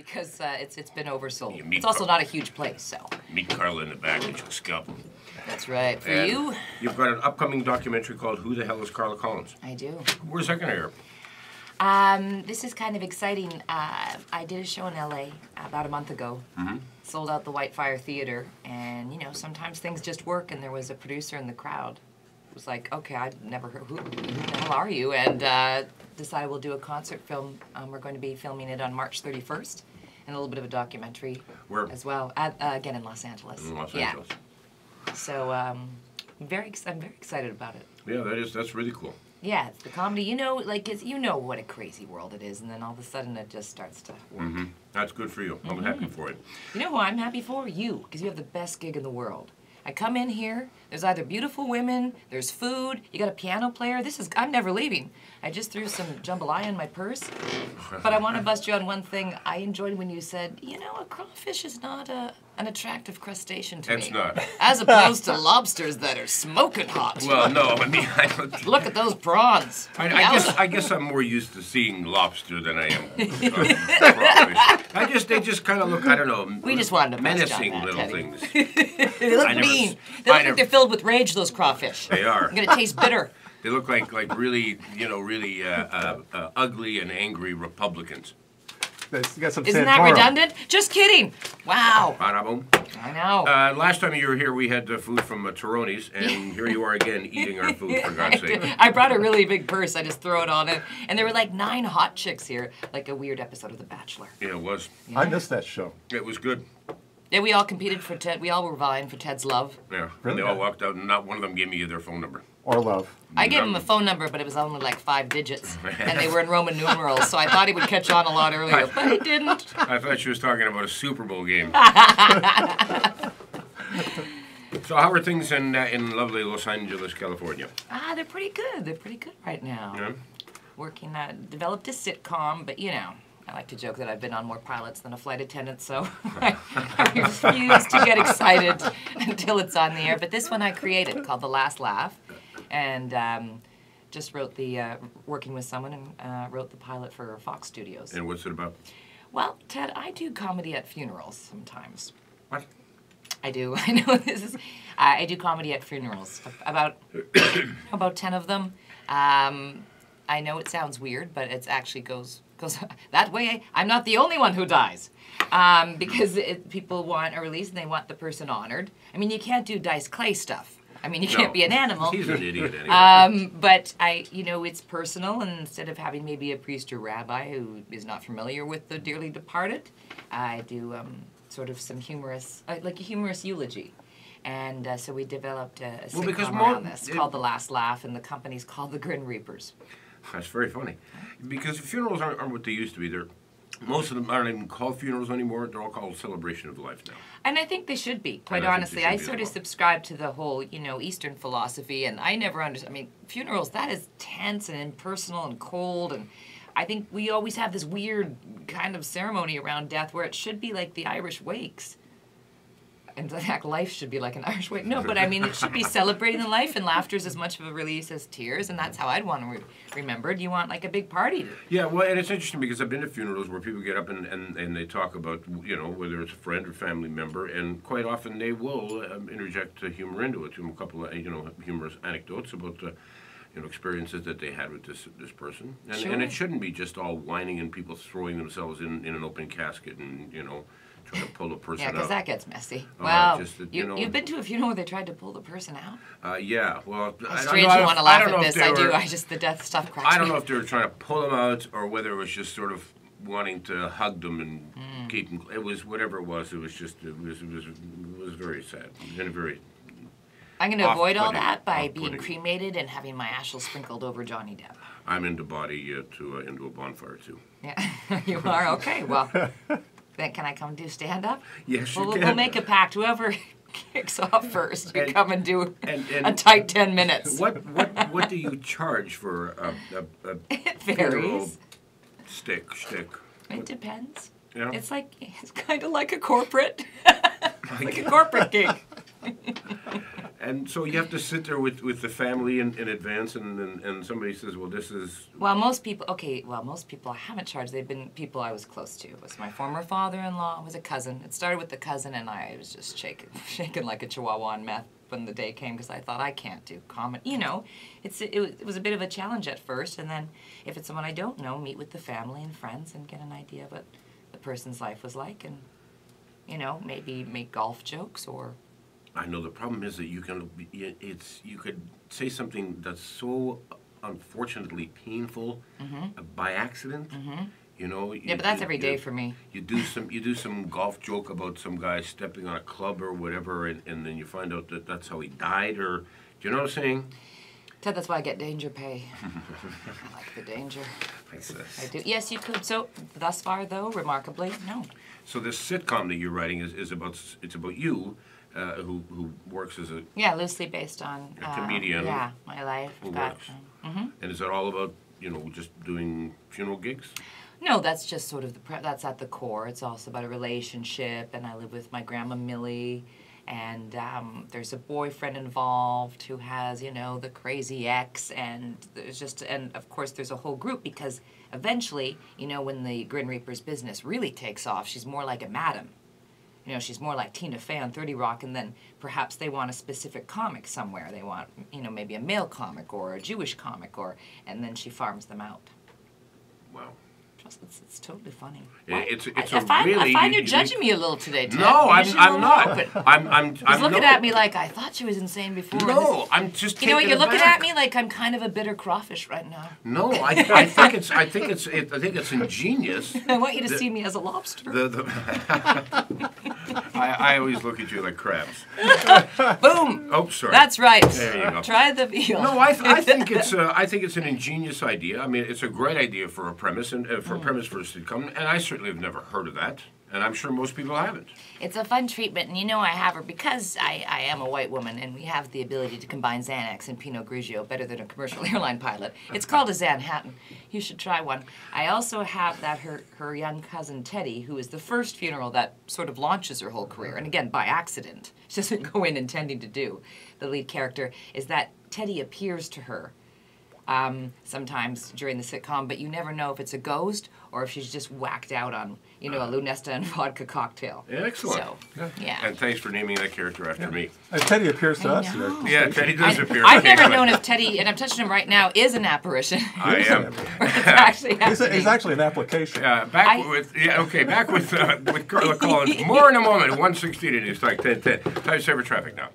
because it's been oversold. It's also not a huge place, so. Meet Carla in the back and she'll scalp him. That's right. For And you? You've got an upcoming documentary called Who the Hell is Carla Collins? I do. Where's that going to air? This is kind of exciting. I did a show in LA about a month ago. Sold out the Whitefire Theater, and you know, sometimes things just work, and there was a producer in the crowd. It was like, okay, I've never heard, who the hell are you? And decided we'll do a concert film. We're going to be filming it on March 31st, and a little bit of a documentary as well, again in Los Angeles. In Los Angeles. So I'm very excited about it. Yeah, that's really cool. Yeah, it's the comedy. You know, like you know what a crazy world it is, and then all of a sudden it just starts to work. That's good for you. I'm happy for it. You know who I'm happy for? You, because you have the best gig in the world. I come in here, there's either beautiful women, there's food, you got a piano player. I'm never leaving. I just threw some jambalaya in my purse. But I want to bust you on one thing. I enjoyed when you said, you know, a crawfish is not an attractive crustacean to me. It's not. As opposed to lobsters that are smoking hot. Well, no, I mean, look at those prawns. I guess I'm more used to seeing lobster than I am crawfish. They just kind of look, I don't know, we just wanted to menacing little Teddy. things. They look mean. They look like they're filled with rage, those crawfish. They are. They're gonna taste bitter. They look like really, you know, really ugly and angry Republicans. Isn't that redundant? Just kidding. Wow. Bada-boom. I know. Last time you were here, we had food from Taroni's, and here you are again eating our food, for God's sake. I brought a really big purse. I just throw it on it. And there were like 9 hot chicks here, like a weird episode of The Bachelor. Yeah, it was. I missed that show. It was good. Yeah, we all competed for Ted. We all were vying for Ted's love. Yeah, really? And they all walked out, and not one of them gave me their phone number. Or love. I gave him a phone number, but it was only like 5 digits, and they were in Roman numerals, so I thought he would catch on a lot earlier, but he didn't. I thought she was talking about a Super Bowl game. So how are things in lovely Los Angeles, California? They're pretty good. They're pretty good right now. Yeah? Working, developed a sitcom, but you know, I like to joke that I've been on more pilots than a flight attendant, so I refuse to get excited until it's on the air. But this one I created, called The Last Laugh, and just wrote working with someone, and wrote the pilot for Fox Studios. And what's it about? Well, Ted, I do comedy at funerals sometimes. What? I do. I know this is. I do comedy at funerals. About 10 of them. I know it sounds weird, but it actually goes that way. I'm not the only one who dies, because people want a release and they want the person honored. I mean, you can't do Dice Clay stuff. I mean, you can't be an animal. He's an idiot anyway. But it's personal, and instead of having maybe a priest or rabbi who is not familiar with the dearly departed, I do sort of some humorous, like a humorous eulogy. And so we developed a sitcom around this called The Last Laugh, and the company's called The Grin Reapers. That's very funny. Because funerals aren't what they used to be. Most of them aren't even called funerals anymore. They're all called celebration of life now. And I think they should be, quite honestly. I sort of subscribe to the whole, Eastern philosophy, and I never understand. I mean, funerals, that is tense and impersonal and cold, and I think we always have this weird kind of ceremony around death where it should be like the Irish wakes. And in fact, life should be like an Irish wake. No, but I mean, it should be celebrating the life, and laughter is as much of a release as tears, and that's how I'd want to remembered. You want like a big party. Yeah, well, and it's interesting because I've been to funerals where people get up and they talk about, whether it's a friend or family member, and quite often they will interject humor into it, a couple of, humorous anecdotes about experiences that they had with this person. And, sure. And it shouldn't be just all whining and people throwing themselves in an open casket and, trying to pull a person out. Yeah, because that gets messy. Wow. You've been to a funeral where they tried to pull the person out? Yeah, well... It's strange you want to laugh at this. I do. The death stuff cracks me. I don't know if they were trying to pull them out or whether it was just sort of wanting to hug them and keep them... It was whatever it was. It was just... It was very sad. And very... I'm going to avoid all that by being cremated and having my ashes sprinkled over Johnny Depp. I'm into body into a bonfire, too. Yeah, you are? Okay, well... Then can I come do stand-up? Yes, you can. We'll make a pact. Whoever kicks off first, you come and do a tight 10 minutes. What do you charge for a it varies. Stick? It depends. Yeah. It's kind of like a corporate, like a corporate gig. And so you have to sit there with the family in advance, and somebody says, well, this is... Well, most people I haven't charged. They've been people I was close to. It was my former father-in-law, was a cousin. It started with the cousin, and I was just shaking like a chihuahua on meth when the day came, because I thought, I can't do comedy. You know, it was a bit of a challenge at first, and then if it's someone I don't know, meet with the family and friends and get an idea of what the person's life was like, and, you know, maybe make golf jokes or... I know the problem is that you could say something that's so unfortunately painful by accident. You know. Yeah, but that's every day for me. You do some golf joke about some guy stepping on a club or whatever, and then you find out that that's how he died, or do you know what I'm saying? Ted, that's why I get danger pay. I like the danger. I do. Yes, you could. So thus far, though, remarkably, no. So this sitcom that you're writing is about you. Who works as a loosely based on a comedian, my life. Who works. And is that all about just doing funeral gigs? No, that's just sort of that's at the core. It's also about a relationship, and I live with my grandma Millie, and there's a boyfriend involved who has the crazy ex, and and of course there's a whole group, because eventually when the Grin Reaper's business really takes off, she's more like a madam. She's more like Tina Fey on 30 Rock, and then perhaps they want a specific comic somewhere. They want, maybe a male comic or a Jewish comic, and then she farms them out. Wow. It's totally funny. I find you're judging me a little today, Ted. No, I'm not. I'm looking at me like I thought she was insane before. No, I'm just. You know what? You're looking at me like I'm kind of a bitter crawfish right now. No, I think it's ingenious. I want you to see me as a lobster. I always look at you like crabs. Boom. Oh, sorry. That's right. There you go. Try the veal. No, I think it's an ingenious idea. I mean, it's a great idea for a premise and for a premise for a sitcom, and I certainly have never heard of that, and I'm sure most people haven't. It's a fun treatment, and I have her because I am a white woman, and we have the ability to combine Xanax and Pinot Grigio better than a commercial airline pilot. It's called a Zanhattan. You should try one. I also have her young cousin Teddy, who is the first funeral that sort of launches her whole career, and again, by accident. She doesn't go in intending to do. The lead character is that Teddy appears to her sometimes during the sitcom, but you never know if it's a ghost or if she's just whacked out on, a Lunesta and vodka cocktail. Excellent. So, yeah. And thanks for naming that character after me. And Teddy appears to us here. Yeah, Teddy does appear. I've never known if Teddy, and I'm touching him right now, is an apparition. I am. It's actually he's actually an application. Back with Carla Collins. More in a moment. 1:16 it is like 10:10. Time saver traffic now.